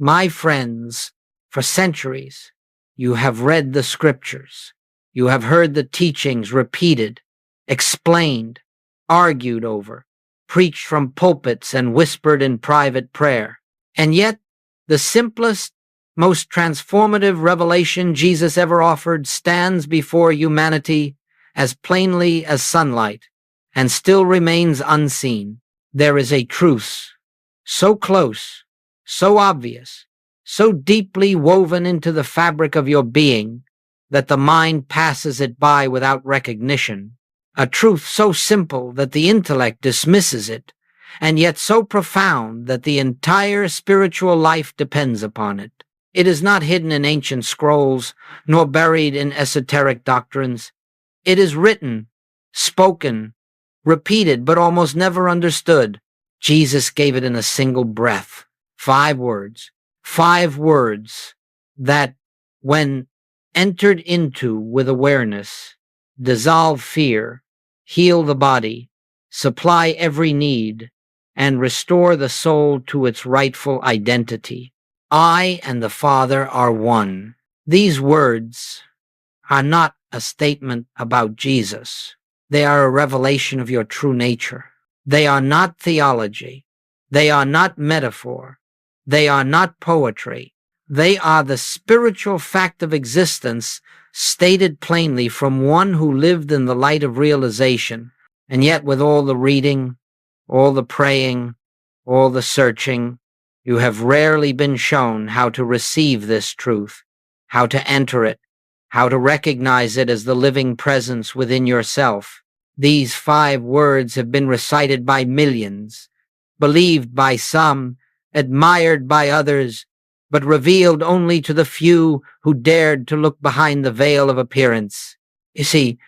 My friends, for centuries, you have read the scriptures. You have heard the teachings repeated, explained, argued over, preached from pulpits and whispered in private prayer. And yet, the simplest, most transformative revelation Jesus ever offered stands before humanity as plainly as sunlight and still remains unseen. There is a truce, so close, so obvious, so deeply woven into the fabric of your being that the mind passes it by without recognition. A truth so simple that the intellect dismisses it, and yet so profound that the entire spiritual life depends upon it. It is not hidden in ancient scrolls, nor buried in esoteric doctrines. It is written, spoken, repeated, but almost never understood. Jesus gave it in a single breath. 5 words. 5 words that, when entered into with awareness, dissolve fear, heal the body, supply every need, and restore the soul to its rightful identity. I and the Father are one. These words are not a statement about Jesus. They are a revelation of your true nature. They are not theology. They are not metaphor. They are not poetry. They are the spiritual fact of existence stated plainly from one who lived in the light of realization. And yet, with all the reading, all the praying, all the searching, you have rarely been shown how to receive this truth, how to enter it, how to recognize it as the living presence within yourself. These 5 words have been recited by millions, believed by some, admired by others, but revealed only to the few who dared to look behind the veil of appearance. You see,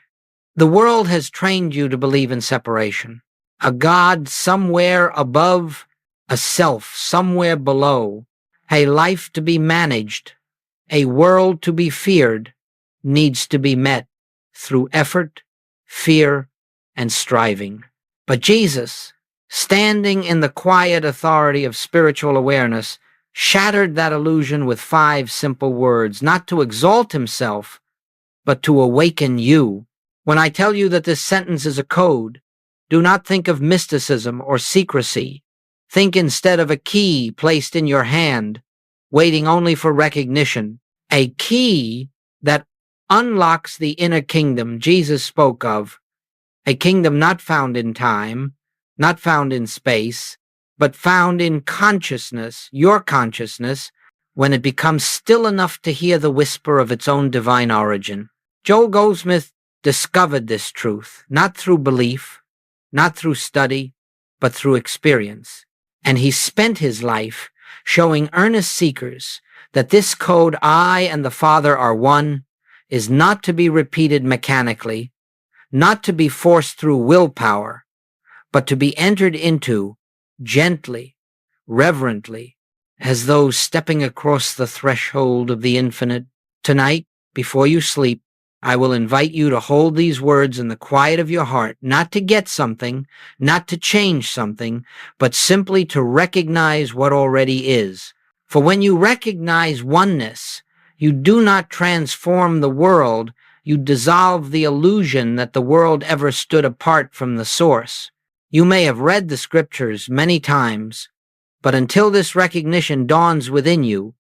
the world has trained you to believe in separation, a God somewhere above, a self somewhere below, a life to be managed, a world to be feared, needs to be met through effort, fear, and striving. But Jesus, standing in the quiet authority of spiritual awareness, shattered that illusion with 5 simple words, not to exalt himself, but to awaken you. When I tell you that this sentence is a code, do not think of mysticism or secrecy. Think instead of a key placed in your hand, waiting only for recognition, a key that unlocks the inner kingdom Jesus spoke of, a kingdom not found in time, not found in space, but found in consciousness, your consciousness, when it becomes still enough to hear the whisper of its own divine origin. Joel Goldsmith discovered this truth, not through belief, not through study, but through experience. And he spent his life showing earnest seekers that this code, I and the Father are one, is not to be repeated mechanically, not to be forced through willpower, but to be entered into gently, reverently, as those stepping across the threshold of the infinite. Tonight, before you sleep, I will invite you to hold these words in the quiet of your heart, not to get something, not to change something, but simply to recognize what already is. For when you recognize oneness, you do not transform the world, you dissolve the illusion that the world ever stood apart from the source. You may have read the scriptures many times, but until this recognition dawns within you,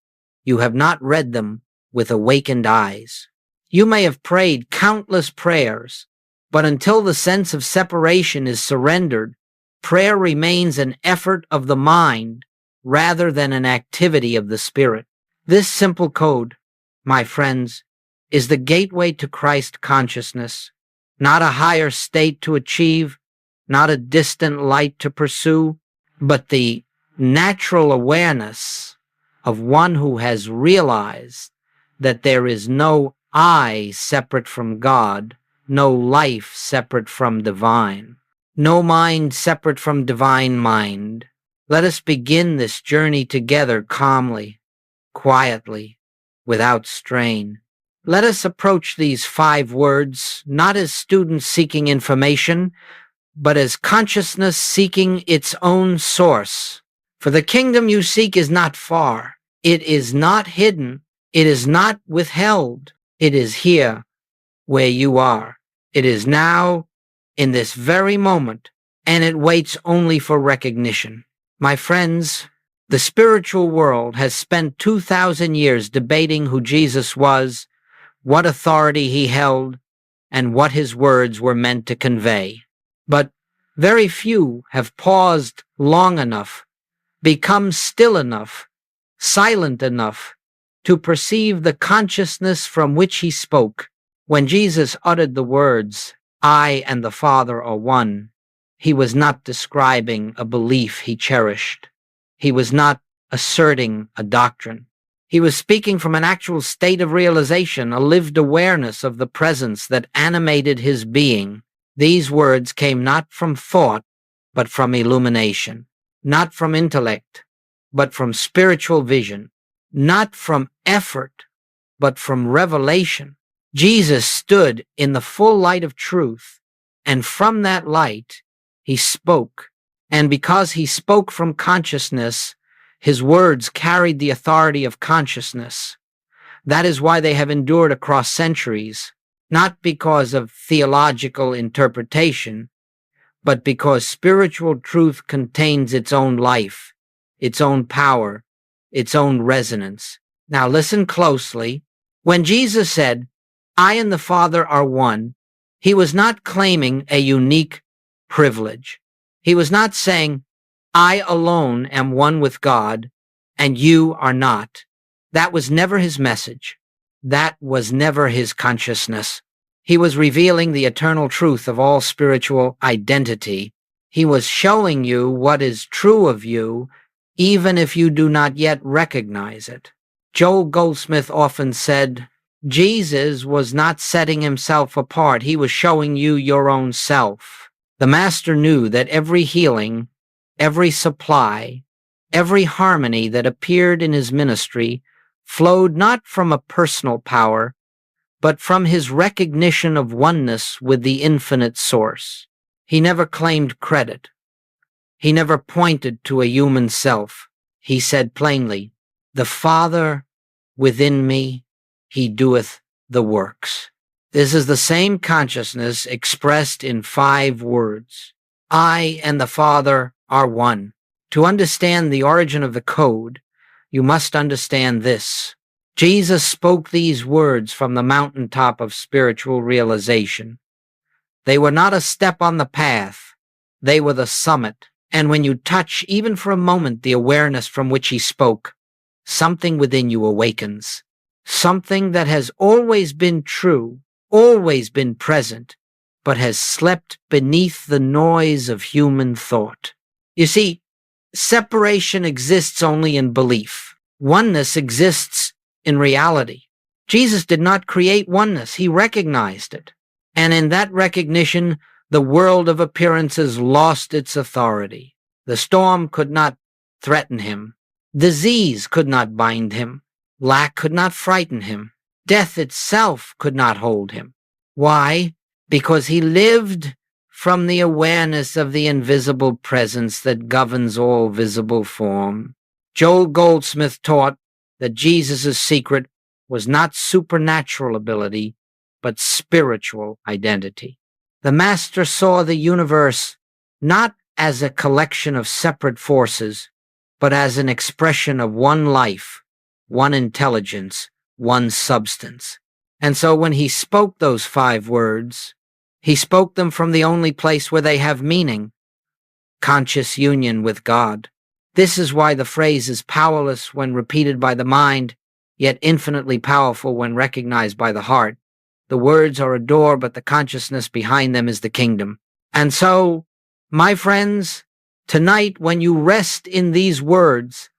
you have not read them with awakened eyes. You may have prayed countless prayers, but until the sense of separation is surrendered, prayer remains an effort of the mind rather than an activity of the spirit. This simple code, my friends, is the gateway to Christ consciousness, not a higher state to achieve, not a distant light to pursue, but the natural awareness of one who has realized that there is no I separate from God, no life separate from divine, no mind separate from divine mind. Let us begin this journey together calmly, quietly, without strain. Let us approach these 5 words not as students seeking information, but as consciousness seeking its own source. For the kingdom you seek is not far. It is not hidden. It is not withheld. It is here where you are. It is now in this very moment, and it waits only for recognition. My friends, the spiritual world has spent 2,000 years debating who Jesus was, what authority he held, and what his words were meant to convey. But very few have paused long enough, become still enough, silent enough to perceive the consciousness from which he spoke. When Jesus uttered the words, "I and the Father are one," he was not describing a belief he cherished. He was not asserting a doctrine. He was speaking from an actual state of realization, a lived awareness of the presence that animated his being. These words came not from thought, but from illumination, not from intellect, but from spiritual vision, not from effort, but from revelation. Jesus stood in the full light of truth, and from that light, he spoke. And because he spoke from consciousness, his words carried the authority of consciousness. That is why they have endured across centuries, not because of theological interpretation, but because spiritual truth contains its own life, its own power, its own resonance. Now listen closely. When Jesus said, "I and the Father are one," he was not claiming a unique privilege. He was not saying, "I alone am one with God, and you are not." That was never his message. That was never his consciousness. He was revealing the eternal truth of all spiritual identity. He was showing you what is true of you, even if you do not yet recognize it. Joel Goldsmith often said, Jesus was not setting himself apart. He was showing you your own self. The Master knew that every healing, every supply, every harmony that appeared in his ministry flowed not from a personal power, but from his recognition of oneness with the infinite source. He never claimed credit. He never pointed to a human self. He said plainly, "The Father within me, he doeth the works." This is the same consciousness expressed in 5 words. I and the Father are one. To understand the origin of the code, you must understand this. Jesus spoke these words from the mountaintop of spiritual realization. They were not a step on the path. They were the summit. And when you touch, even for a moment, the awareness from which he spoke, something within you awakens. Something that has always been true, always been present, but has slept beneath the noise of human thought. You see, separation exists only in belief. Oneness exists in reality. Jesus did not create oneness. He recognized it. And in that recognition, the world of appearances lost its authority. The storm could not threaten him. Disease could not bind him. Lack could not frighten him. Death itself could not hold him. Why? Because he lived from the awareness of the invisible presence that governs all visible form. Joel Goldsmith taught that Jesus' secret was not supernatural ability, but spiritual identity. The Master saw the universe not as a collection of separate forces, but as an expression of one life, one intelligence, one substance. And so when he spoke those 5 words, he spoke them from the only place where they have meaning, conscious union with God. This is why the phrase is powerless when repeated by the mind, yet infinitely powerful when recognized by the heart. The words are a door, but the consciousness behind them is the kingdom. And so, my friends, tonight when you rest in these words,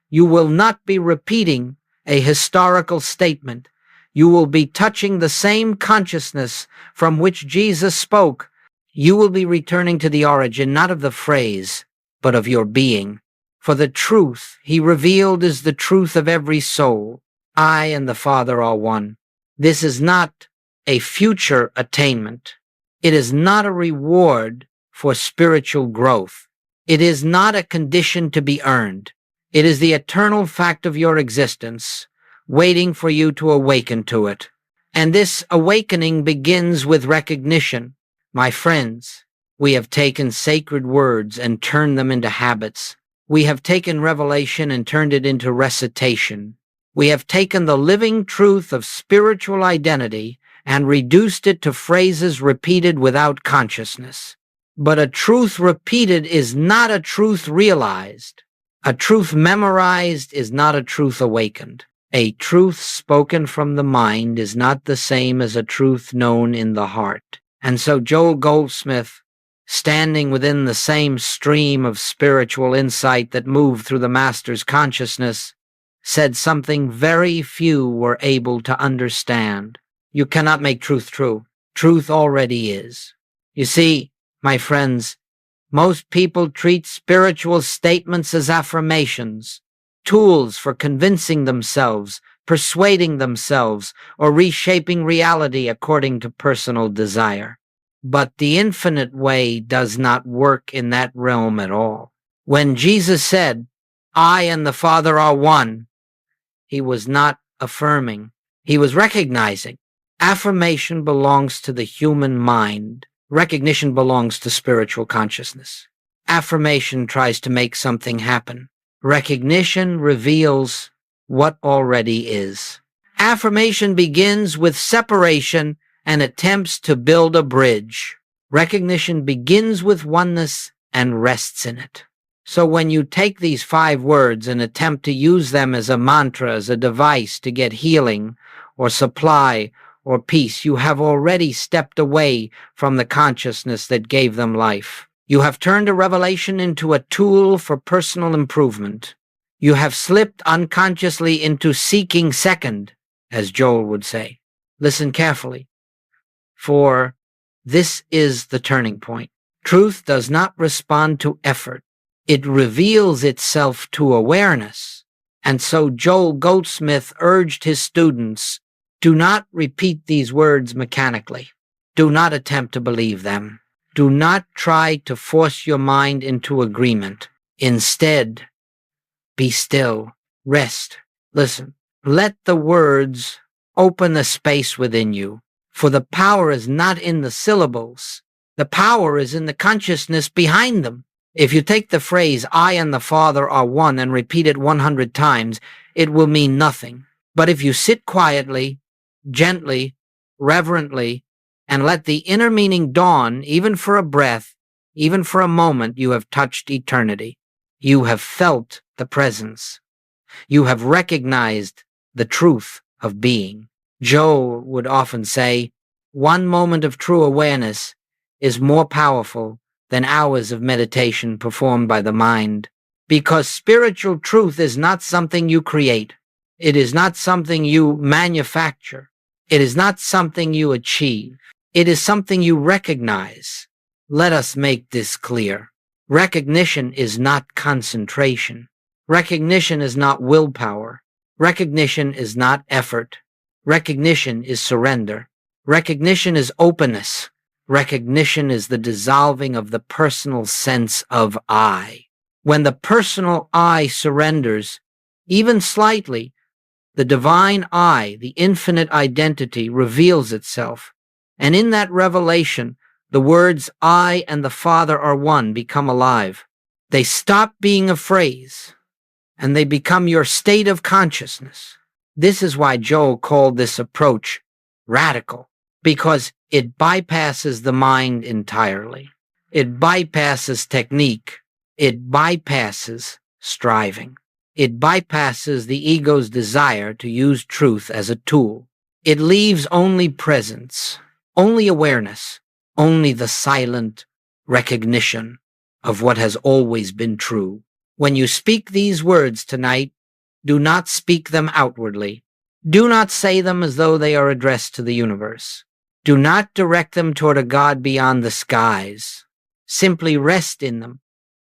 you will not be repeating a historical statement. You will be touching the same consciousness from which Jesus spoke. You will be returning to the origin, not of the phrase, but of your being. For the truth he revealed is the truth of every soul. I and the Father are one. This is not a future attainment. It is not a reward for spiritual growth. It is not a condition to be earned. It is the eternal fact of your existence, waiting for you to awaken to it. And this awakening begins with recognition. My friends, we have taken sacred words and turned them into habits. We have taken revelation and turned it into recitation. We have taken the living truth of spiritual identity and reduced it to phrases repeated without consciousness. But a truth repeated is not a truth realized. A truth memorized is not a truth awakened. A truth spoken from the mind is not the same as a truth known in the heart. And so Joel Goldsmith, standing within the same stream of spiritual insight that moved through the Master's consciousness, said something very few were able to understand. You cannot make truth true. Truth already is. You see, my friends, most people treat spiritual statements as affirmations, tools for convincing themselves, persuading themselves, or reshaping reality according to personal desire. But the infinite way does not work in that realm at all. When Jesus said, "I and the Father are one," he was not affirming. He was recognizing. Affirmation belongs to the human mind. Recognition belongs to spiritual consciousness. Affirmation tries to make something happen. Recognition reveals what already is. Affirmation begins with separation and attempts to build a bridge. Recognition begins with oneness and rests in it. So when you take these 5 words and attempt to use them as a mantra, as a device to get healing or supply or peace, you have already stepped away from the consciousness that gave them life. You have turned a revelation into a tool for personal improvement. You have slipped unconsciously into seeking second, as Joel would say. Listen carefully, for this is the turning point. Truth does not respond to effort. It reveals itself to awareness. And so Joel Goldsmith urged his students, do not repeat these words mechanically. Do not attempt to believe them. Do not try to force your mind into agreement. Instead, be still, rest, listen. Let the words open the space within you, for the power is not in the syllables. The power is in the consciousness behind them. If you take the phrase, "I and the Father are one," and repeat it 100 times, it will mean nothing. But if you sit quietly, gently, reverently, and let the inner meaning dawn, even for a breath, even for a moment, you have touched eternity. You have felt the presence. You have recognized the truth of being. Joe would often say, one moment of true awareness is more powerful than hours of meditation performed by the mind, because spiritual truth is not something you create. It is not something you manufacture. It is not something you achieve. It is something you recognize. Let us make this clear. Recognition is not concentration. Recognition is not willpower. Recognition is not effort. Recognition is surrender. Recognition is openness. Recognition is the dissolving of the personal sense of I. When the personal I surrenders, even slightly, the divine I, the infinite identity, reveals itself. And in that revelation, the words "I and the Father are one" become alive. They stop being a phrase, and they become your state of consciousness. This is why Joel called this approach radical, because it bypasses the mind entirely. It bypasses technique. It bypasses striving. It bypasses the ego's desire to use truth as a tool. It leaves only presence, only awareness, only the silent recognition of what has always been true. When you speak these words tonight, do not speak them outwardly. Do not say them as though they are addressed to the universe. Do not direct them toward a God beyond the skies. Simply rest in them,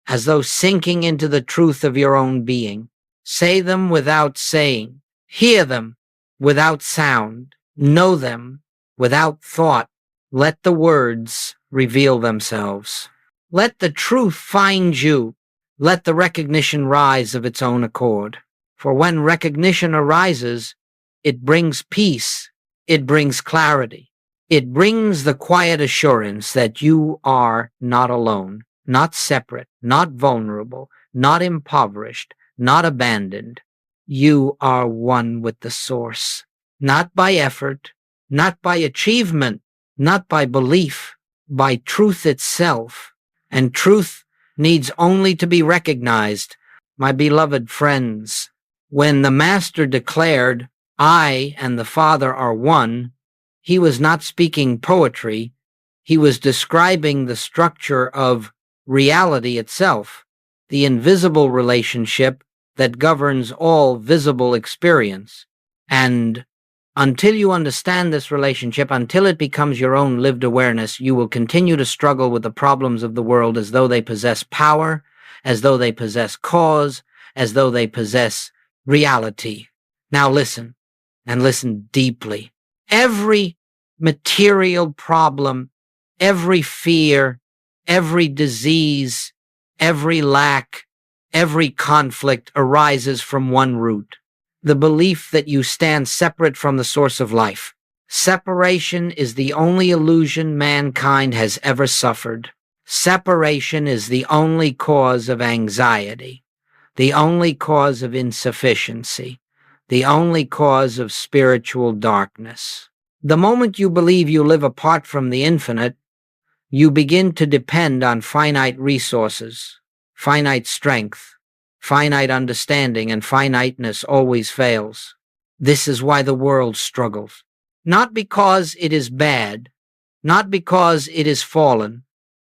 as though sinking into the truth of your own being. Say them without saying. Hear them without sound. Know them without thought. Let the words reveal themselves. Let the truth find you. Let the recognition rise of its own accord. For when recognition arises, it brings peace, it brings clarity, it brings the quiet assurance that you are not alone, not separate, not vulnerable, not impoverished, not abandoned. You are one with the source, not by effort, not by achievement, not by belief, by truth itself. And truth needs only to be recognized. My beloved friends, when the Master declared, "I and the Father are one," he was not speaking poetry. He was describing the structure of reality itself, the invisible relationship that governs all visible experience. And until you understand this relationship, until it becomes your own lived awareness, you will continue to struggle with the problems of the world as though they possess power, as though they possess cause, as though they possess reality. Now listen, and listen deeply. Every material problem, every fear, every disease, every lack, every conflict arises from one root: the belief that you stand separate from the source of life. Separation is the only illusion mankind has ever suffered. Separation is the only cause of anxiety, the only cause of insufficiency, the only cause of spiritual darkness. The moment you believe you live apart from the infinite, you begin to depend on finite resources, finite strength, finite understanding, and finiteness always fails. This is why the world struggles. Not because it is bad, not because it is fallen,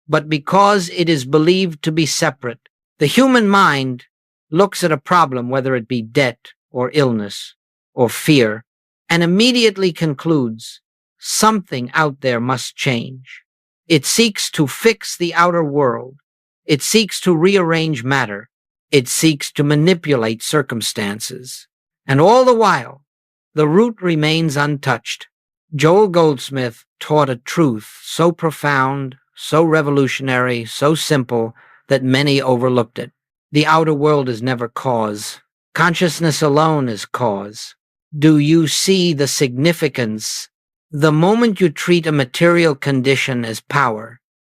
but because it is believed to be separate. The human mind looks at a problem, whether it be debt or illness or fear, and immediately concludes something out there must change. It seeks to fix the outer world. It seeks to rearrange matter. It seeks to manipulate circumstances. And all the while, the root remains untouched. Joel Goldsmith taught a truth so profound, so revolutionary, so simple that many overlooked it. The outer world is never cause. Consciousness alone is cause. Do you see the significance? The moment you treat a material condition as power,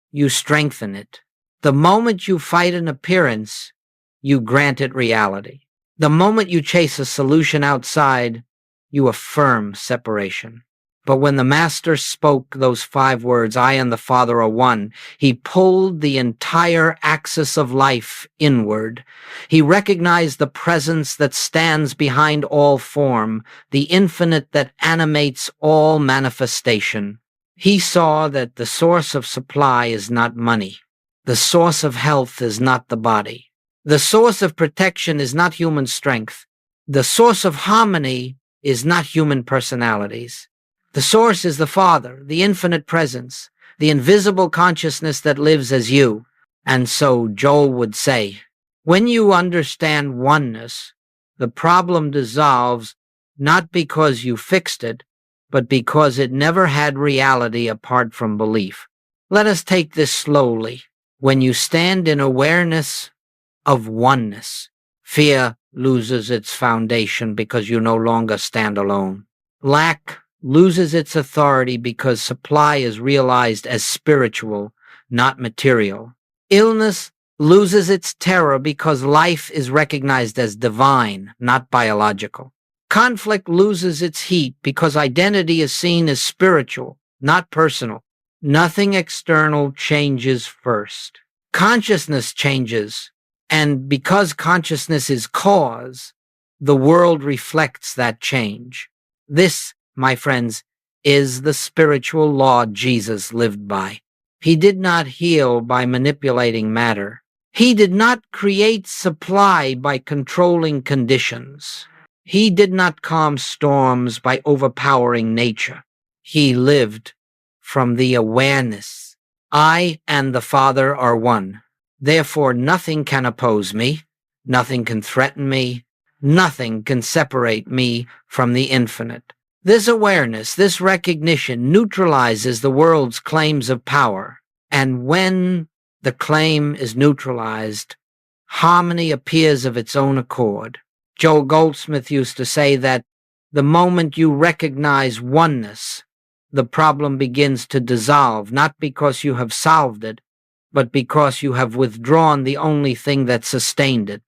you strengthen it. The moment you fight an appearance, you grant it reality. The moment you chase a solution outside, you affirm separation. But when the Master spoke those 5 words, "I and the Father are one," he pulled the entire axis of life inward. He recognized the presence that stands behind all form, the infinite that animates all manifestation. He saw that the source of supply is not money. The source of health is not the body. The source of protection is not human strength. The source of harmony is not human personalities. The source is the Father, the infinite presence, the invisible consciousness that lives as you. And so Joel would say, when you understand oneness, the problem dissolves not because you fixed it, but because it never had reality apart from belief. Let us take this slowly. When you stand in awareness of oneness, fear loses its foundation because you no longer stand alone. Lack loses its authority because supply is realized as spiritual, not material. Illness loses its terror because life is recognized as divine, not biological. Conflict loses its heat because identity is seen as spiritual, not personal. Nothing external changes first. Consciousness changes, and because consciousness is cause, the world reflects that change. This, my friends, is the spiritual law Jesus lived by. He did not heal by manipulating matter. He did not create supply by controlling conditions. He did not calm storms by overpowering nature. He lived from the awareness, "I and the Father are one. Therefore nothing can oppose me, nothing can threaten me, nothing can separate me from the infinite." This awareness, this recognition neutralizes the world's claims of power. And when the claim is neutralized, Harmony appears of its own accord. Joel Goldsmith used to say that the moment you recognize oneness, the problem begins to dissolve, not because you have solved it, but because you have withdrawn the only thing that sustained it,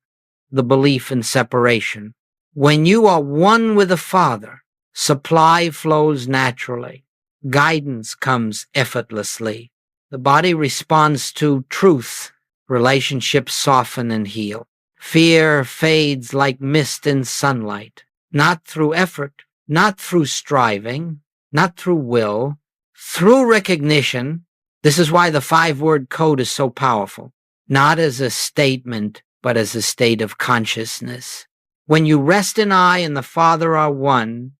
the belief in separation. When you are one with the Father, supply flows naturally. Guidance comes effortlessly. The body responds to truth. Relationships soften and heal. Fear fades like mist in sunlight, not through effort, not through striving, not through will, through recognition. This is why the 5-word code is so powerful, not as a statement, but as a state of consciousness. When you rest in I and the Father are one,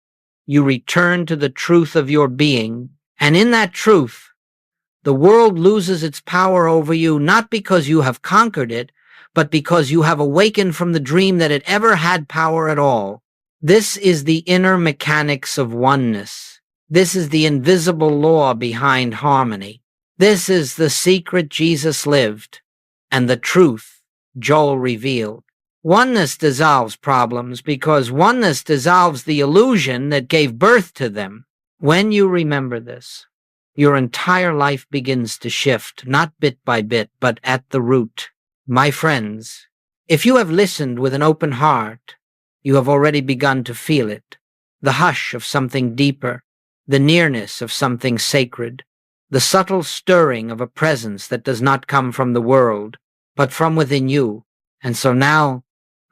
you return to the truth of your being, and in that truth, the world loses its power over you, not because you have conquered it, but because you have awakened from the dream that it ever had power at all. This is the inner mechanics of oneness. This is the invisible law behind harmony. This is the secret Jesus lived, and the truth Joel revealed. Oneness dissolves problems because oneness dissolves the illusion that gave birth to them. When you remember this, your entire life begins to shift, not bit by bit, but at the root. My friends, if you have listened with an open heart, you have already begun to feel it. The hush of something deeper, the nearness of something sacred, the subtle stirring of a presence that does not come from the world, but from within you. And so now,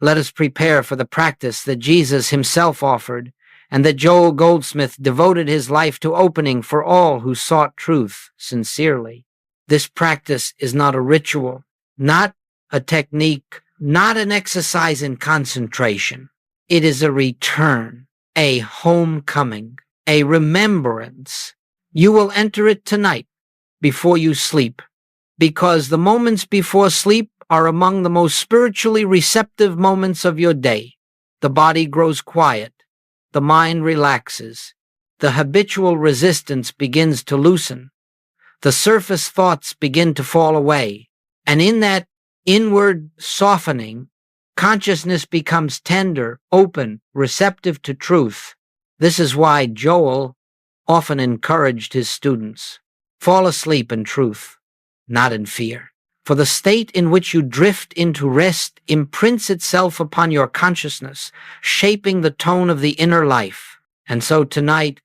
let us prepare for the practice that Jesus himself offered, and that Joel Goldsmith devoted his life to opening for all who sought truth sincerely. This practice is not a ritual, not a technique, not an exercise in concentration. It is a return, a homecoming, a remembrance. You will enter it tonight before you sleep, because the moments before sleep are among the most spiritually receptive moments of your day. The body grows quiet. The mind relaxes. The habitual resistance begins to loosen. The surface thoughts begin to fall away. And in that inward softening, consciousness becomes tender, open, receptive to truth. This is why Joel often encouraged his students, fall asleep in truth, not in fear. For the state in which you drift into rest imprints itself upon your consciousness, shaping the tone of the inner life. And so tonight,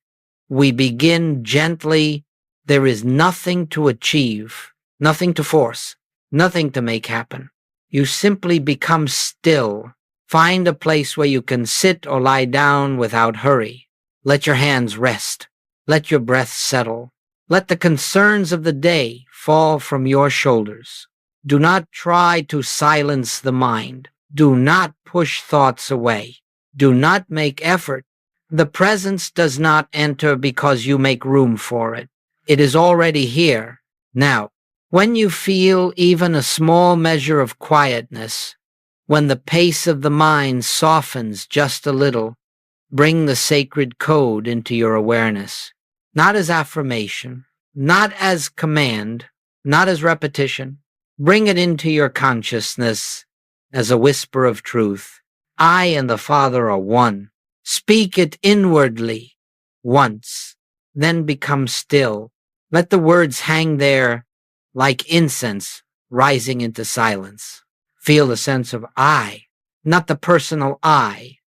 we begin gently. There is nothing to achieve, nothing to force, nothing to make happen. You simply become still. Find a place where you can sit or lie down without hurry. Let your hands rest. Let your breath settle. Let the concerns of the day fall from your shoulders. Do not try to silence the mind. Do not push thoughts away. Do not make effort. The presence does not enter because you make room for it. It is already here. Now, when you feel even a small measure of quietness, when the pace of the mind softens just a little, bring the sacred code into your awareness. Not as affirmation, not as command, not as repetition. Bring it into your consciousness as a whisper of truth. I and the Father are one. Speak it inwardly once, then become still. Let the words hang there like incense rising into silence. Feel the sense of I, not the personal I,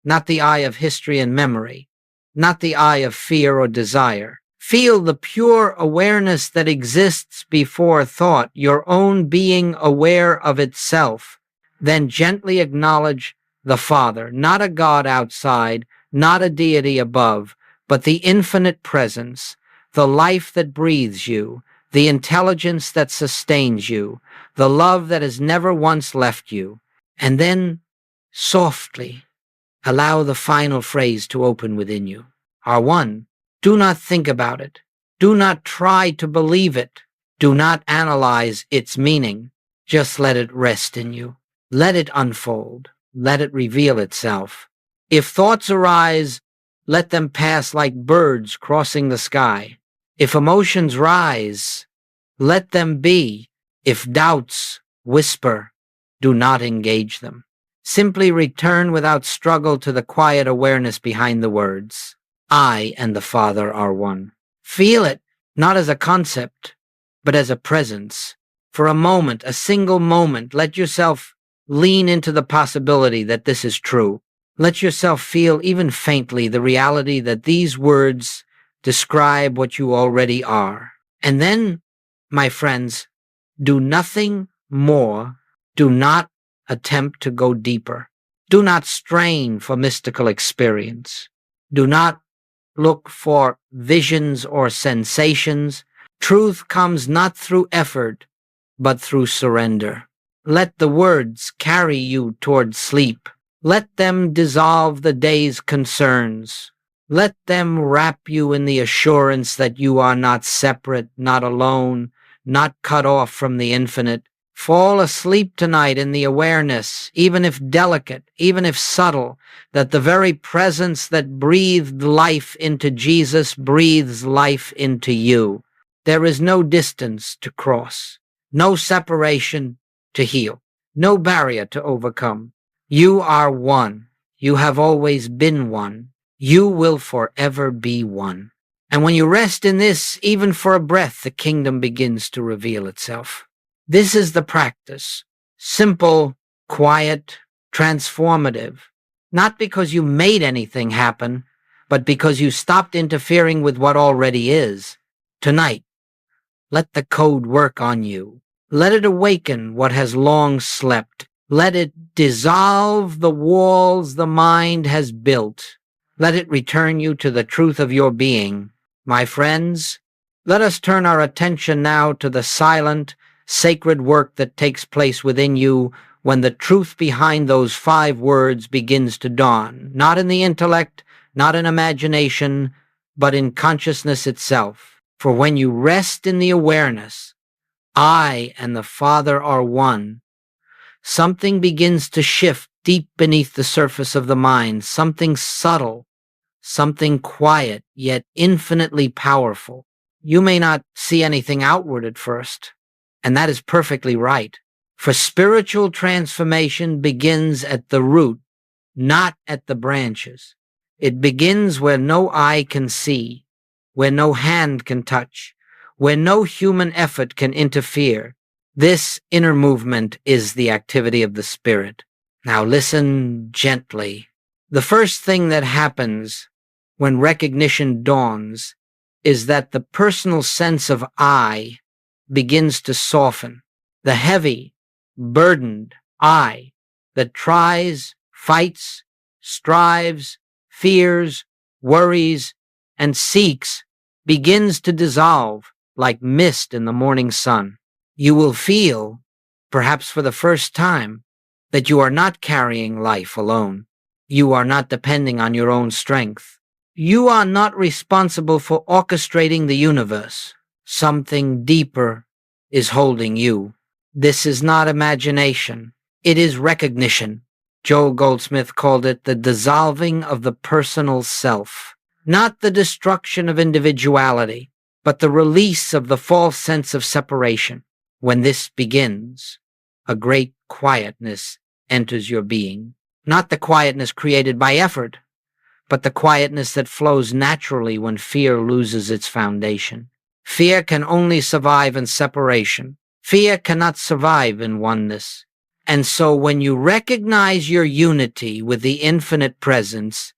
not the I of history and memory, not the I of fear or desire. Feel the pure awareness that exists before thought, your own being aware of itself. Then gently acknowledge the Father, not a God outside, not a deity above, but the infinite presence, the life that breathes you, the intelligence that sustains you, the love that has never once left you. And then, softly, allow the final phrase to open within you. Are one. Do not think about it. Do not try to believe it. Do not analyze its meaning. Just let it rest in you. Let it unfold. Let it reveal itself. If thoughts arise, let them pass like birds crossing the sky. If emotions rise, let them be. If doubts, whisper. Do not engage them. Simply return without struggle to the quiet awareness behind the words. I and the Father are one. Feel it, not as a concept, but as a presence. For a moment, a single moment, let yourself lean into the possibility that this is true. Let yourself feel even faintly the reality that these words describe what you already are. And then, my friends, do nothing more. Do not attempt to go deeper. Do not strain for mystical experience. Do not look for visions or sensations. Truth comes not through effort, but through surrender. Let the words carry you toward sleep. Let them dissolve the day's concerns. Let them wrap you in the assurance that you are not separate, not alone, not cut off from the infinite. Fall asleep tonight in the awareness, even if delicate, even if subtle, that the very presence that breathed life into Jesus breathes life into you. There is no distance to cross, no separation to heal, no barrier to overcome. You are one. You have always been one. You will forever be one. And when you rest in this, even for a breath, the kingdom begins to reveal itself. This is the practice. Simple, quiet, transformative. Not because you made anything happen, but because you stopped interfering with what already is. Tonight, let the code work on you. Let it awaken what has long slept. Let it dissolve the walls the mind has built. Let it return you to the truth of your being. My friends, let us turn our attention now to the silent, sacred work that takes place within you when the truth behind those 5 words begins to dawn, not in the intellect, not in imagination, but in consciousness itself. For when you rest in the awareness, I and the Father are one, something begins to shift deep beneath the surface of the mind, something subtle, something quiet, yet infinitely powerful. You may not see anything outward at first, and that is perfectly right. For spiritual transformation begins at the root, not at the branches. It begins where no eye can see, where no hand can touch, where no human effort can interfere. This inner movement is the activity of the Spirit. Now listen gently. The first thing that happens when recognition dawns is that the personal sense of I begins to soften. The heavy, burdened I that tries, fights, strives, fears, worries, and seeks begins to dissolve like mist in the morning sun. You will feel, perhaps for the first time, that you are not carrying life alone. You are not depending on your own strength. You are not responsible for orchestrating the universe. Something deeper is holding you. This is not imagination. It is recognition. Joel Goldsmith called it the dissolving of the personal self. Not the destruction of individuality, but the release of the false sense of separation. When this begins, a great quietness enters your being. Not the quietness created by effort, but the quietness that flows naturally when fear loses its foundation. Fear can only survive in separation. Fear cannot survive in oneness. And so when you recognize your unity with the infinite presence,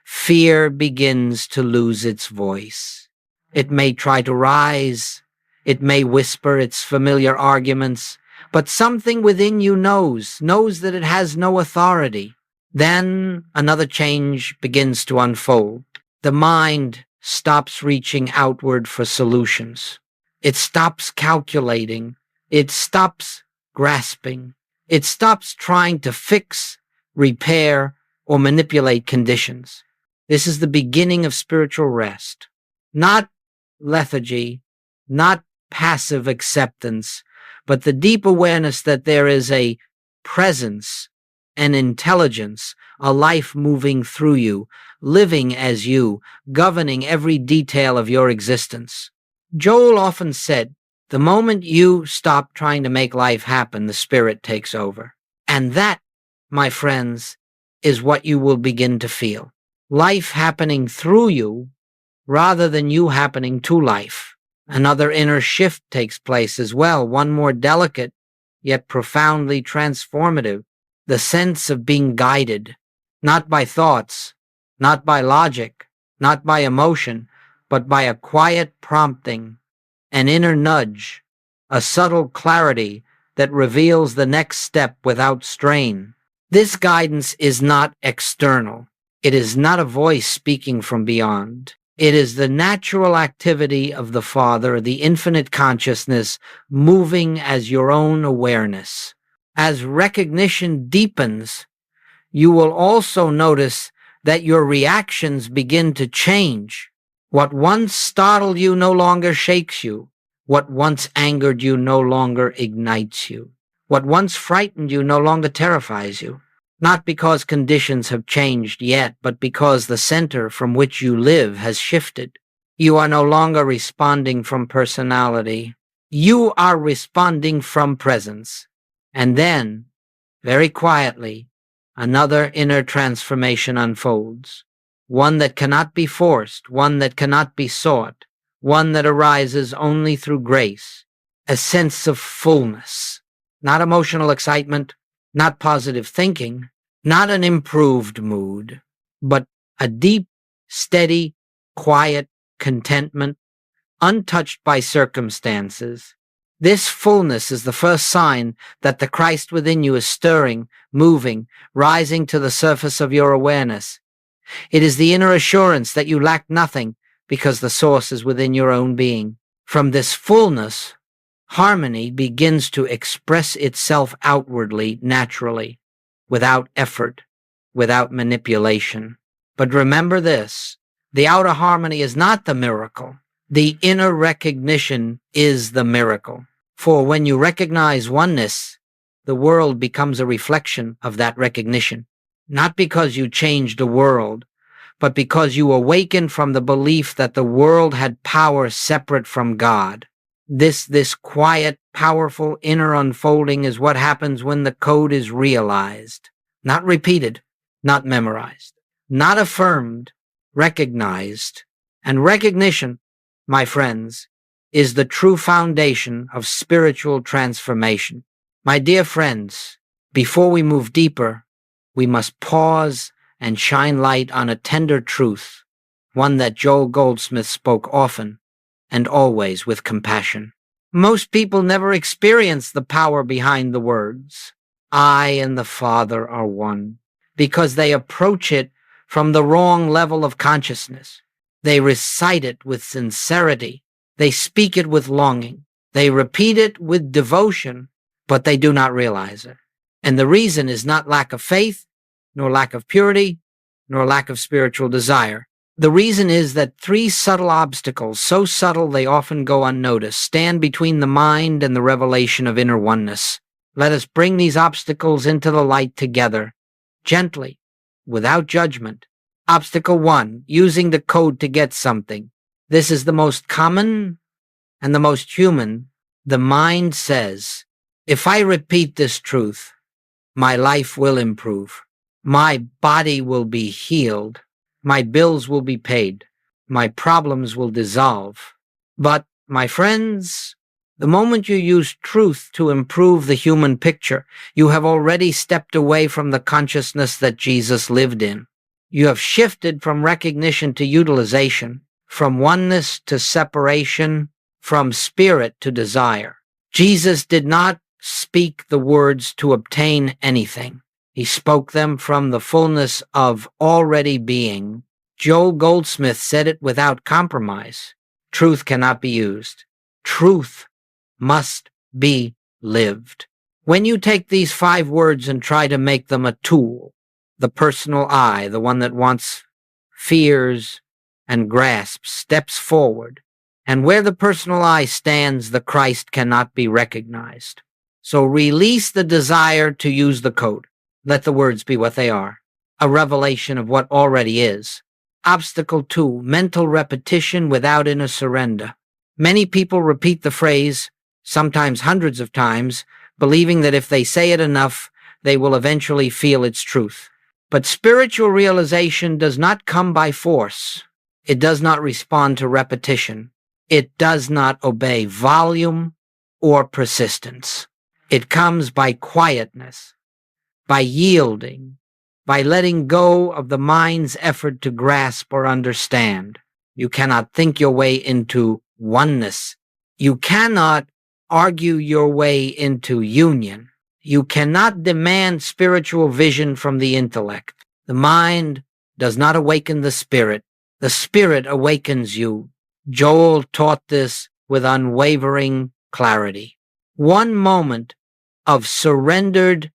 fear begins to lose its voice. It may try to rise. It may whisper its familiar arguments, but something within you knows that it has no authority. Then another change begins to unfold. The mind stops reaching outward for solutions. It stops calculating. It stops grasping. It stops trying to fix, repair, or manipulate conditions. This is the beginning of spiritual rest. Not lethargy, not passive acceptance, but the deep awareness that there is a presence, an intelligence, a life moving through you, living as you, governing every detail of your existence. Joel often said, the moment you stop trying to make life happen, the Spirit takes over. And that, my friends, is what you will begin to feel. Life happening through you rather than you happening to life. Another inner shift takes place as well, one more delicate, yet profoundly transformative. The sense of being guided, not by thoughts, not by logic, not by emotion, but by a quiet prompting, an inner nudge, a subtle clarity that reveals the next step without strain. This guidance is not external. It is not a voice speaking from beyond. It is the natural activity of the Father, the infinite consciousness, moving as your own awareness. As recognition deepens, you will also notice that your reactions begin to change. What once startled you no longer shakes you. What once angered you no longer ignites you. What once frightened you no longer terrifies you. Not because conditions have changed yet, but because the center from which you live has shifted. You are no longer responding from personality. You are responding from presence. And then, very quietly, another inner transformation unfolds. One that cannot be forced, one that cannot be sought, one that arises only through grace. A sense of fullness. Not emotional excitement, not positive thinking, not an improved mood, but a deep, steady, quiet contentment, untouched by circumstances. This fullness is the first sign that the Christ within you is stirring, moving, rising to the surface of your awareness. It is the inner assurance that you lack nothing because the source is within your own being. From this fullness, harmony begins to express itself outwardly, naturally, without effort, without manipulation. But remember this, the outer harmony is not the miracle. The inner recognition is the miracle. For when you recognize oneness, the world becomes a reflection of that recognition. Not because you changed the world, but because you awakened from the belief that the world had power separate from God. This quiet, powerful inner unfolding is what happens when the code is realized, not repeated, not memorized, not affirmed, recognized. And recognition, my friends, is the true foundation of spiritual transformation. My dear friends, before we move deeper, we must pause and shine light on a tender truth, one that Joel Goldsmith spoke often and always with compassion. Most people never experience the power behind the words, "I and the Father are one," because they approach it from the wrong level of consciousness. They recite it with sincerity. They speak it with longing. They repeat it with devotion, but they do not realize it. And the reason is not lack of faith, nor lack of purity, nor lack of spiritual desire. The reason is that three subtle obstacles, so subtle they often go unnoticed, stand between the mind and the revelation of inner oneness. Let us bring these obstacles into the light together, gently, without judgment. Obstacle 1, using the code to get something. This is the most common and the most human. The mind says, if I repeat this truth, my life will improve. My body will be healed. My bills will be paid. My problems will dissolve. But, my friends, the moment you use truth to improve the human picture, you have already stepped away from the consciousness that Jesus lived in. You have shifted from recognition to utilization, from oneness to separation, from spirit to desire. Jesus did not speak the words to obtain anything. He spoke them from the fullness of already being. Joel Goldsmith said it without compromise. Truth cannot be used. Truth must be lived. When you take these 5 words and try to make them a tool, the personal I, the one that wants, fears, and grasps, steps forward. And where the personal I stands, the Christ cannot be recognized. So release the desire to use the code. Let the words be what they are, a revelation of what already is. Obstacle 2, mental repetition without inner surrender. Many people repeat the phrase, sometimes hundreds of times, believing that if they say it enough, they will eventually feel its truth. But spiritual realization does not come by force. It does not respond to repetition. It does not obey volume or persistence. It comes by quietness, by yielding, by letting go of the mind's effort to grasp or understand. You cannot think your way into oneness. You cannot argue your way into union. You cannot demand spiritual vision from the intellect. The mind does not awaken the spirit. The spirit awakens you. Joel taught this with unwavering clarity. One moment of surrendered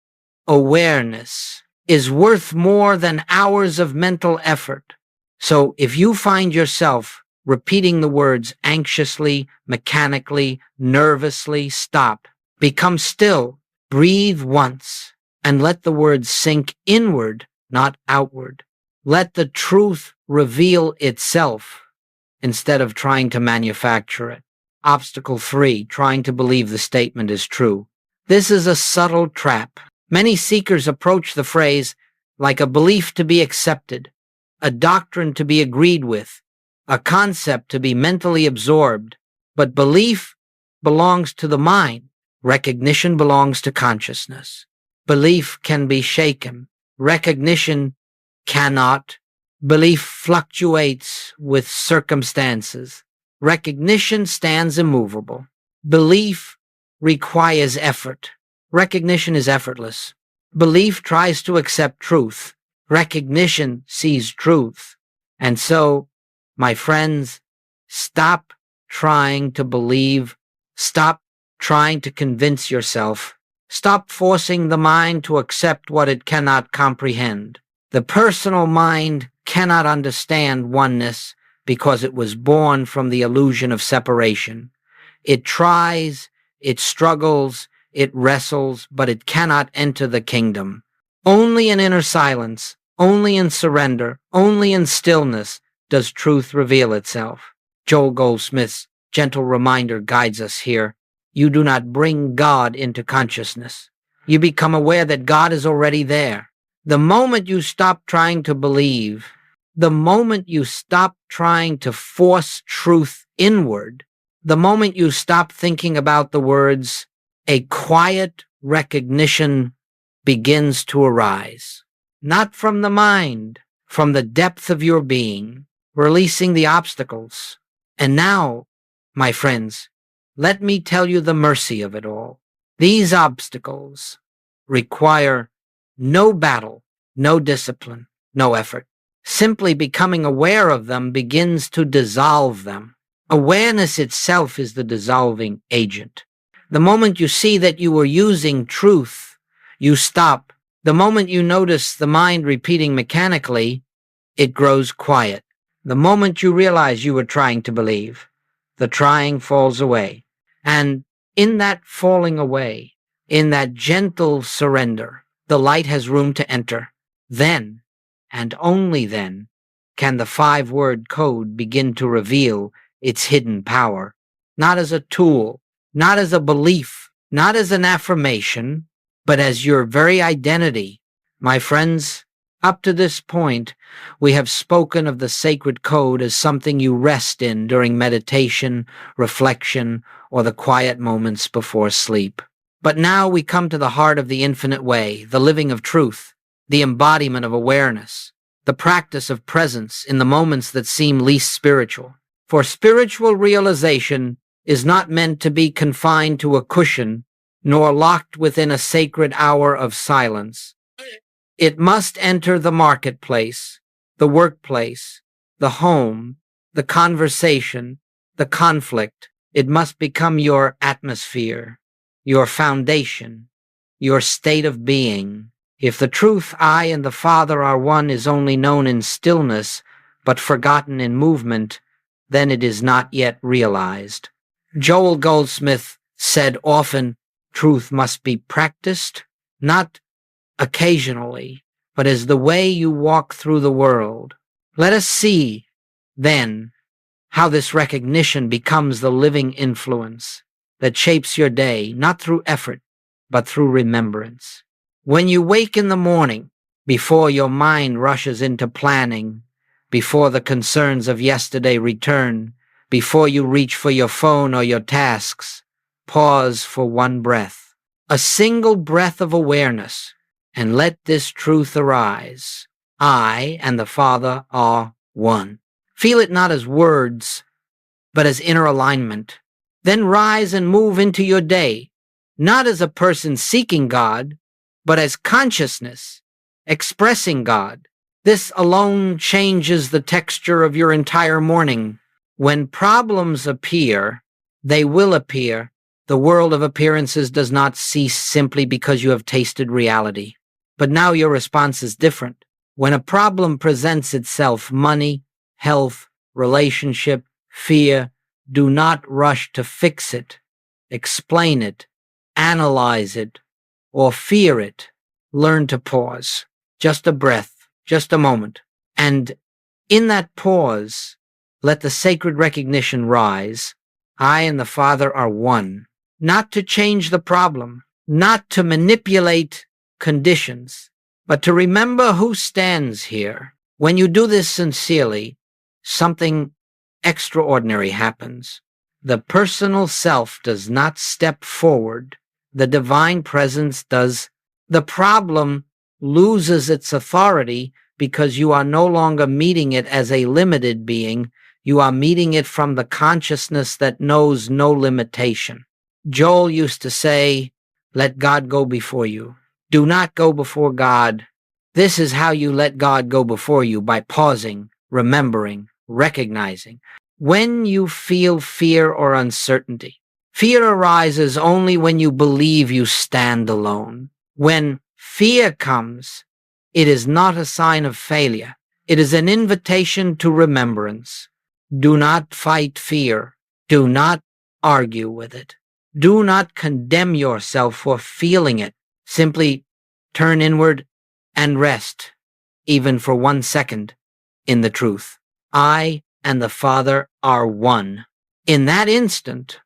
awareness is worth more than hours of mental effort. So if you find yourself repeating the words anxiously, mechanically, nervously, stop. Become still. Breathe once and let the words sink inward, not outward. Let the truth reveal itself instead of trying to manufacture it. Obstacle 3, trying to believe the statement is true. This is a subtle trap. Many seekers approach the phrase like a belief to be accepted, a doctrine to be agreed with, a concept to be mentally absorbed. But belief belongs to the mind. Recognition belongs to consciousness. Belief can be shaken. Recognition cannot. Belief fluctuates with circumstances. Recognition stands immovable. Belief requires effort. Recognition is effortless. Belief tries to accept truth. Recognition sees truth. And so, my friends, stop trying to believe. Stop trying to convince yourself. Stop forcing the mind to accept what it cannot comprehend. The personal mind cannot understand oneness because it was born from the illusion of separation. It tries, it struggles, it wrestles, but it cannot enter the kingdom. Only in inner silence, only in surrender, only in stillness does truth reveal itself. Joel Goldsmith's gentle reminder guides us here. You do not bring God into consciousness. You become aware that God is already there. The moment you stop trying to believe, the moment you stop trying to force truth inward, the moment you stop thinking about the words, a quiet recognition begins to arise. Not from the mind, from the depth of your being, releasing the obstacles. And now, my friends, let me tell you the mercy of it all. These obstacles require no battle, no discipline, no effort. Simply becoming aware of them begins to dissolve them. Awareness itself is the dissolving agent. The moment you see that you are using truth, you stop. The moment you notice the mind repeating mechanically, it grows quiet. The moment you realize you were trying to believe, the trying falls away. And in that falling away, in that gentle surrender, the light has room to enter. Then, and only then, can the 5-word code begin to reveal its hidden power. Not as a tool, not as a belief, not as an affirmation, but as your very identity. My friends, up to this point, we have spoken of the sacred code as something you rest in during meditation, reflection, or the quiet moments before sleep. But now we come to the heart of the infinite way, the living of truth, the embodiment of awareness, the practice of presence in the moments that seem least spiritual. For spiritual realization is not meant to be confined to a cushion, nor locked within a sacred hour of silence. It must enter the marketplace, the workplace, the home, the conversation, the conflict. It must become your atmosphere, your foundation, your state of being. If the truth I and the Father are one is only known in stillness, but forgotten in movement, then it is not yet realized. Joel Goldsmith said often, truth must be practiced, not occasionally, but as the way you walk through the world. Let us see, then, how this recognition becomes the living influence that shapes your day, not through effort, but through remembrance. When you wake in the morning, before your mind rushes into planning, before the concerns of yesterday return, before you reach for your phone or your tasks, pause for one breath, a single breath of awareness, and let this truth arise. I and the Father are one. Feel it not as words, but as inner alignment. Then rise and move into your day, not as a person seeking God, but as consciousness expressing God. This alone changes the texture of your entire morning. When problems appear, they will appear. The world of appearances does not cease simply because you have tasted reality. But now your response is different. When a problem presents itself, money, health, relationship, fear, do not rush to fix it, explain it, analyze it, or fear it. Learn to pause. Just a breath, just a moment. And in that pause, let the sacred recognition rise. I and the Father are one. Not to change the problem, not to manipulate conditions, but to remember who stands here. When you do this sincerely, something extraordinary happens. The personal self does not step forward. The divine presence does. The problem loses its authority because you are no longer meeting it as a limited being. You are meeting it from the consciousness that knows no limitation. Joel used to say, let God go before you. Do not go before God. This is how you let God go before you, by pausing, remembering, recognizing. When you feel fear or uncertainty, fear arises only when you believe you stand alone. When fear comes, it is not a sign of failure. It is an invitation to remembrance. Do not fight fear. Do not argue with it. Do not condemn yourself for feeling it. Simply turn inward and rest, even for 1 second, in the truth. I and the Father are one. In that instant,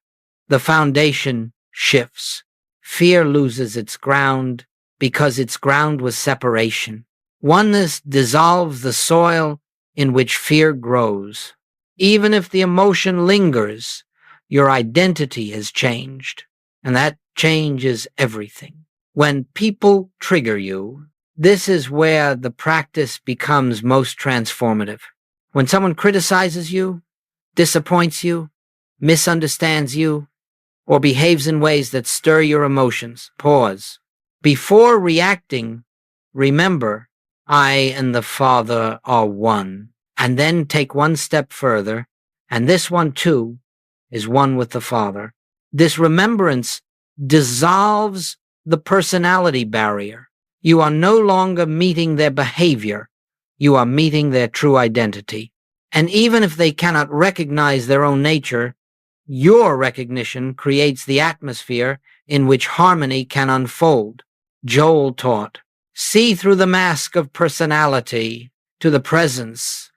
the foundation shifts. Fear loses its ground because its ground was separation. Oneness dissolves the soil in which fear grows. Even if the emotion lingers, your identity has changed, and that change is everything. When people trigger you, this is where the practice becomes most transformative. When someone criticizes you, disappoints you, misunderstands you, or behaves in ways that stir your emotions, pause. Before reacting, remember, I and the Father are one. And then take one step further, and this one too is one with the Father. This remembrance dissolves the personality barrier. You are no longer meeting their behavior. You are meeting their true identity. And even if they cannot recognize their own nature, your recognition creates the atmosphere in which harmony can unfold. Joel taught, see through the mask of personality to the presence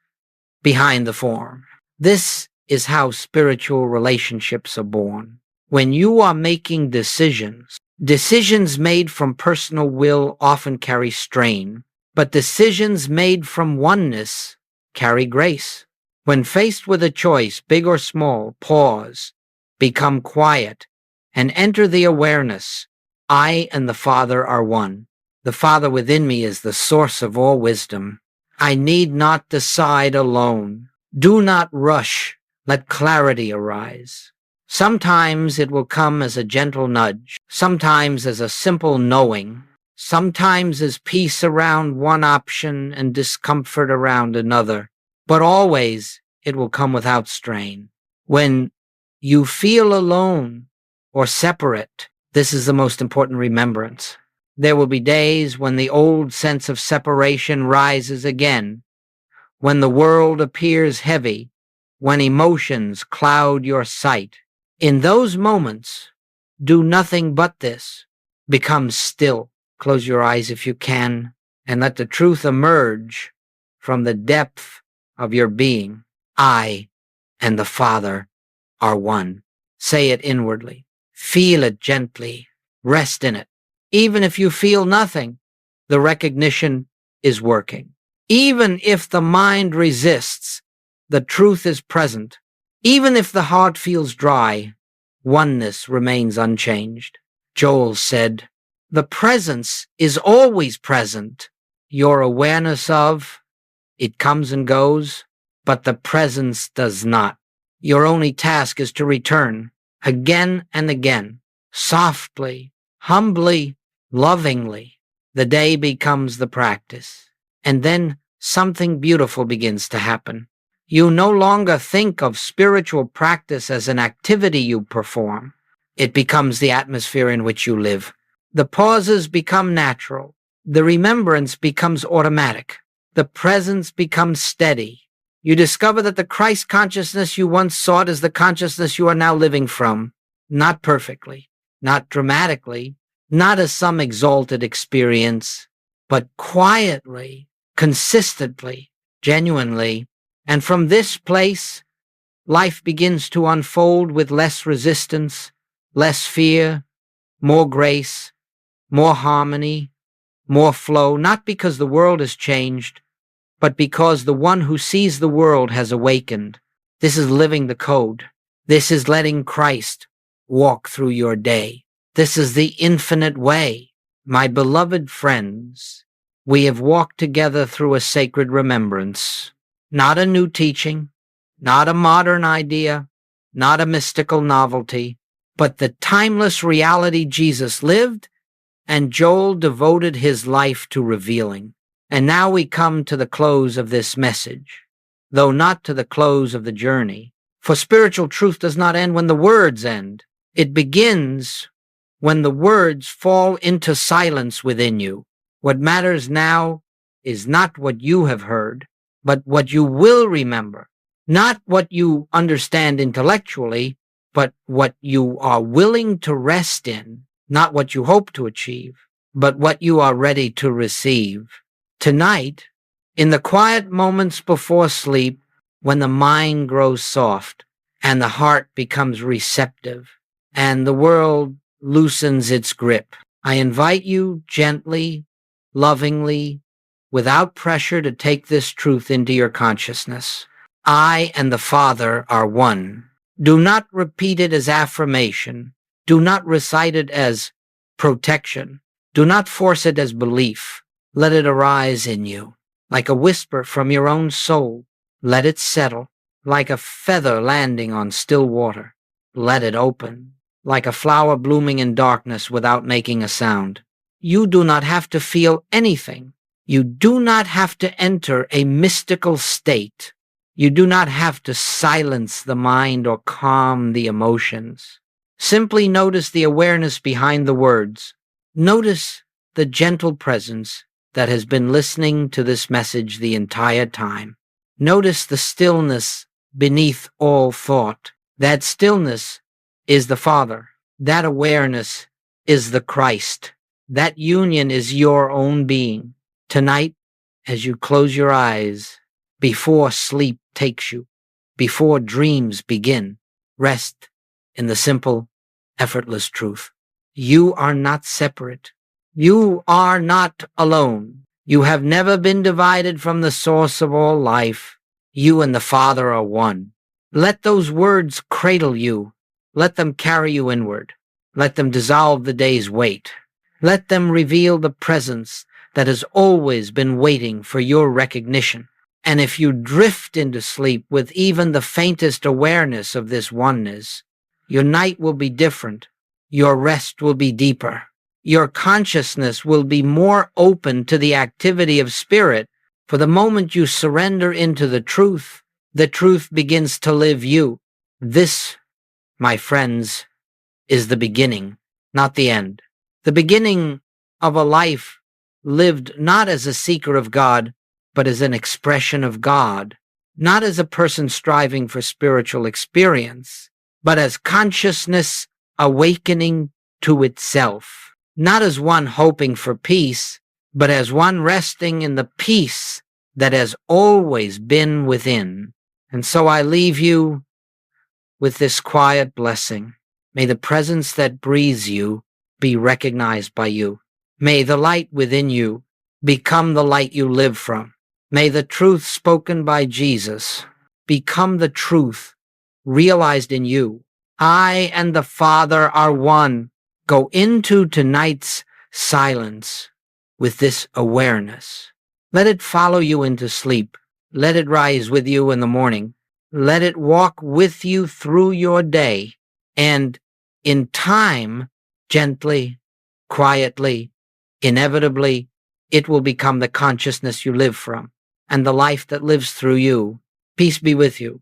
behind the form. This is how spiritual relationships are born. When you are making decisions made from personal will often carry strain, but decisions made from oneness carry grace. When faced with a choice, big or small, pause, become quiet, and enter the awareness, I and the Father are one. The Father within me is the source of all wisdom. I need not decide alone. Do not rush. Let clarity arise. Sometimes it will come as a gentle nudge, sometimes as a simple knowing, sometimes as peace around one option and discomfort around another, but always it will come without strain. When you feel alone or separate, this is the most important remembrance. There will be days when the old sense of separation rises again, when the world appears heavy, when emotions cloud your sight. In those moments, do nothing but this. Become still. Close your eyes if you can, and let the truth emerge from the depth of your being. I and the Father are one. Say it inwardly. Feel it gently. Rest in it. Even if you feel nothing, the recognition is working. Even if the mind resists, the truth is present. Even if the heart feels dry, oneness remains unchanged. Joel said, "The presence is always present. Your awareness of it comes and goes, but the presence does not. Your only task is to return again and again, softly, humbly, lovingly. The day becomes the practice. And then something beautiful begins to happen. You no longer think of spiritual practice as an activity you perform. It becomes the atmosphere in which you live. The pauses become natural. The remembrance becomes automatic. The presence becomes steady. You discover that the Christ consciousness you once sought is the consciousness you are now living from, not perfectly, not dramatically, not as some exalted experience, but quietly, consistently, genuinely. And from this place, life begins to unfold with less resistance, less fear, more grace, more harmony, more flow, not because the world has changed, but because the one who sees the world has awakened. This is living the code. This is letting Christ walk through your day. This is the infinite way. My beloved friends, we have walked together through a sacred remembrance, not a new teaching, not a modern idea, not a mystical novelty, but the timeless reality Jesus lived and Joel devoted his life to revealing. And now we come to the close of this message, though not to the close of the journey. For spiritual truth does not end when the words end. It begins when the words fall into silence within you. What matters now is not what you have heard, but what you will remember. Not what you understand intellectually, but what you are willing to rest in. Not what you hope to achieve, but what you are ready to receive. Tonight, in the quiet moments before sleep, when the mind grows soft and the heart becomes receptive and the world loosens its grip, I invite you gently, lovingly, without pressure to take this truth into your consciousness. I and the Father are one. Do not repeat it as affirmation. Do not recite it as protection. Do not force it as belief. Let it arise in you, like a whisper from your own soul. Let it settle, like a feather landing on still water. Let it open, like a flower blooming in darkness without making a sound. You do not have to feel anything. You do not have to enter a mystical state. You do not have to silence the mind or calm the emotions. Simply notice the awareness behind the words. Notice the gentle presence that has been listening to this message the entire time. Notice the stillness beneath all thought. That stillness is the Father. That awareness is the Christ. That union is your own being. Tonight, as you close your eyes, before sleep takes you, before dreams begin, rest in the simple, effortless truth. You are not separate. You are not alone. You have never been divided from the source of all life. You and the Father are one. Let those words cradle you. Let them carry you inward. Let them dissolve the day's weight. Let them reveal the presence that has always been waiting for your recognition. And if you drift into sleep with even the faintest awareness of this oneness, your night will be different. Your rest will be deeper. Your consciousness will be more open to the activity of spirit. For the moment you surrender into the truth begins to live you. This, my friends, is the beginning, not the end. The beginning of a life lived not as a seeker of God, but as an expression of God, not as a person striving for spiritual experience, but as consciousness awakening to itself, not as one hoping for peace, but as one resting in the peace that has always been within. And so I leave you with this quiet blessing. May the presence that breathes you be recognized by you. May the light within you become the light you live from. May the truth spoken by Jesus become the truth realized in you. I and the Father are one. Go into tonight's silence with this awareness. Let it follow you into sleep. Let it rise with you in the morning. Let it walk with you through your day. And in time, gently, quietly, inevitably, it will become the consciousness you live from and the life that lives through you. Peace be with you.